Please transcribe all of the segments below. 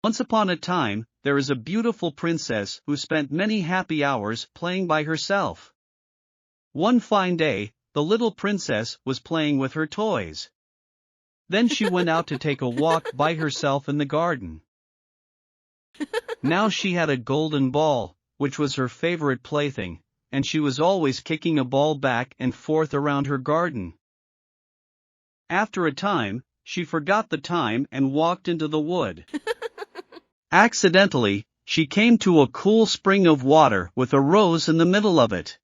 Once upon a time, there is a beautiful princess who spent many happy hours playing by herself. One fine day, the little princess was playing with her toys. Then she went out to take a walk by herself in the garden. Now she had a golden ball, which was her favorite plaything, and she was always kicking a ball back and forth around her garden. After a time, she forgot the time and walked into the wood. Accidentally, she came to a cool spring of water with a rose in the middle of it.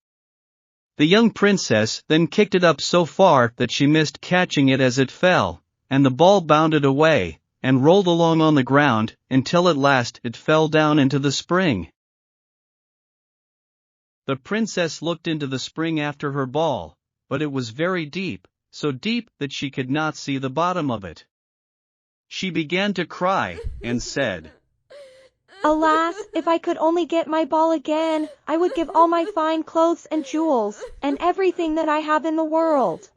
The young princess then kicked it up so far that she missed catching it as it fell, and the ball bounded away, and rolled along on the ground, until at last it fell down into the spring. The princess looked into the spring after her ball, but it was very deep, so deep that she could not see the bottom of it. She began to cry, and said, "Alas, if I could only get my ball again, I would give all my fine clothes and jewels, and everything that I have in the world."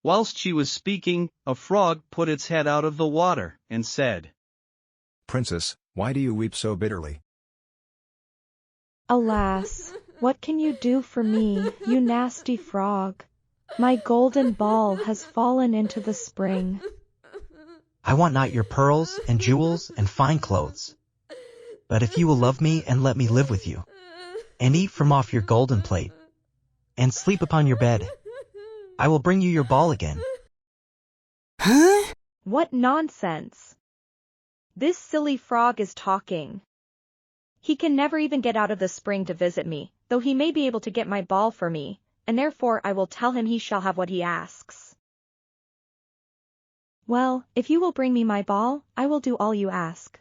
Whilst she was speaking, a frog put its head out of the water, and said, "Princess, why do you weep so bitterly?" "Alas, what can you do for me, you nasty frog? My golden ball has fallen into the spring." "I want not your pearls and jewels and fine clothes. But if you will love me and let me live with you, and eat from off your golden plate, and sleep upon your bed, I will bring you your ball again." Huh? What nonsense! This silly frog is talking. He can never even get out of the spring to visit me, though he may be able to get my ball for me, and therefore I will tell him he shall have what he asks. "Well, if you will bring me my ball, I will do all you ask."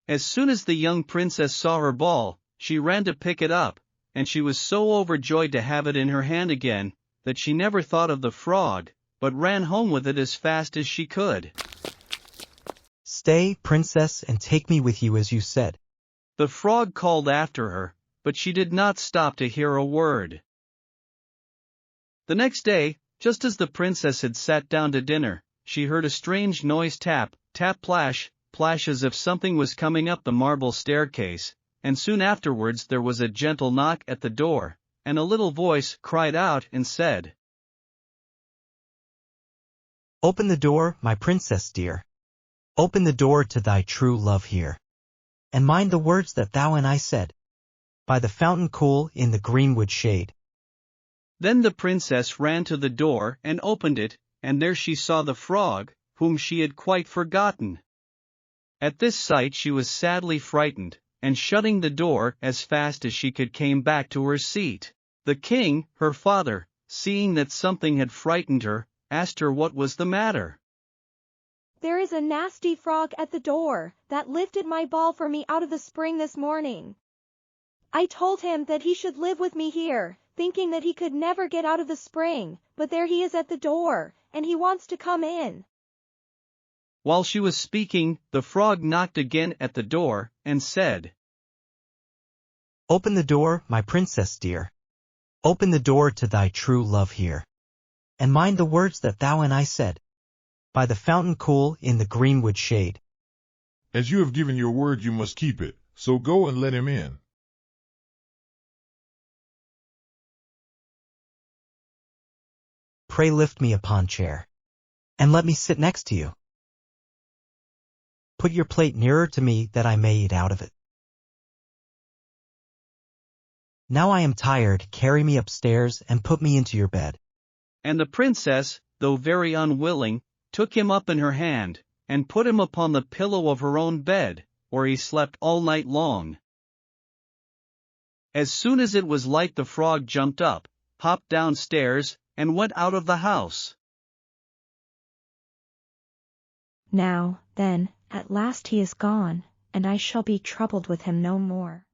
As soon as the young princess saw her ball, she ran to pick it up, and she was so overjoyed to have it in her hand again, that she never thought of the frog, but ran home with it as fast as she could. "Stay, princess, and take me with you as you said." The frog called after her, but she did not stop to hear a word. The next day, just as the princess had sat down to dinner, she heard a strange noise: tap, tap, plash, plash, as if something was coming up the marble staircase, and soon afterwards there was a gentle knock at the door, and a little voice cried out and said, "Open the door, my princess dear. Open the door to thy true love here. And mind the words that thou and I said, by the fountain cool in the greenwood shade." Then the princess ran to the door and opened it, and there she saw the frog, whom she had quite forgotten. At this sight she was sadly frightened, and shutting the door as fast as she could came back to her seat. The king, her father, seeing that something had frightened her, asked her what was the matter. "There is a nasty frog at the door, that lifted my ball for me out of the spring this morning. I told him that he should live with me here, thinking that he could never get out of the spring, but there he is at the door, and he wants to come in." While she was speaking, the frog knocked again at the door, and said, "Open the door, my princess dear. Open the door to thy true love here. And mind the words that thou and I said, by the fountain cool in the greenwood shade." "As you have given your word, you must keep it, so go and let him in." "Pray lift me upon chair, and let me sit next to you. Put your plate nearer to me that I may eat out of it. Now I am tired, carry me upstairs and put me into your bed." And the princess, though very unwilling, took him up in her hand, and put him upon the pillow of her own bed, where he slept all night long. As soon as it was light the frog jumped up, hopped downstairs, and went out of the house. "Now, then, at last he is gone, and I shall be troubled with him no more."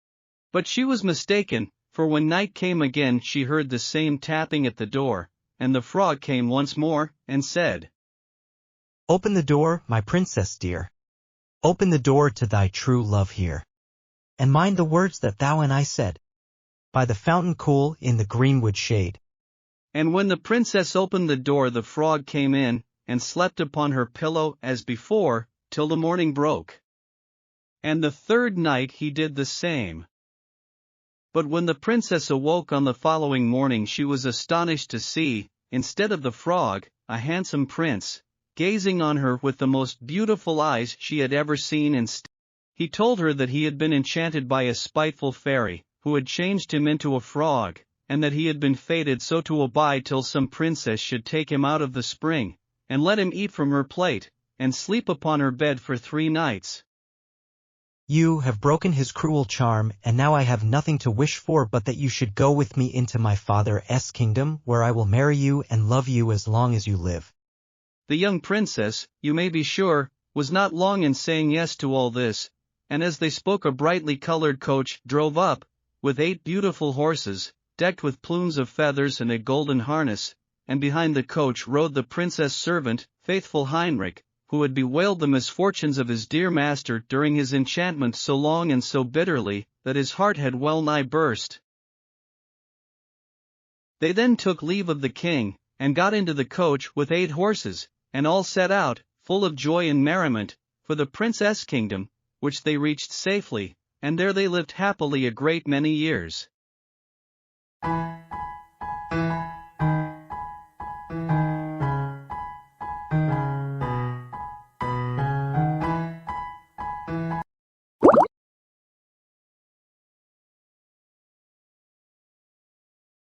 But she was mistaken, for when night came again she heard the same tapping at the door, and the frog came once more, and said, "Open the door, my princess dear. Open the door to thy true love here. and mind the words that thou and I said. By the fountain cool in the greenwood shade. And when the princess opened the door, the frog came in, and slept upon her pillow as before, till the morning broke. And the third night he did the same. But when the princess awoke on the following morning, she was astonished to see, instead of the frog, a handsome prince, gazing on her with the most beautiful eyes she had ever seen. He told her that he had been enchanted by a spiteful fairy, who had changed him into a frog, and that he had been fated so to abide till some princess should take him out of the spring, and let him eat from her plate, and sleep upon her bed for 3 nights. You have broken his cruel charm, and now I have nothing to wish for but that you should go with me into my father's kingdom, where I will marry you and love you as long as you live. The young princess, you may be sure, was not long in saying yes to all this, and as they spoke a brightly colored coach drove up, with 8 beautiful horses, decked with plumes of feathers and a golden harness, and behind the coach rode the princess' servant, faithful Heinrich, who had bewailed the misfortunes of his dear master during his enchantment so long and so bitterly, that his heart had well nigh burst. They then took leave of the king, and got into the coach with 8 horses, and all set out, full of joy and merriment, for the princess' kingdom, which they reached safely, and there they lived happily a great many years.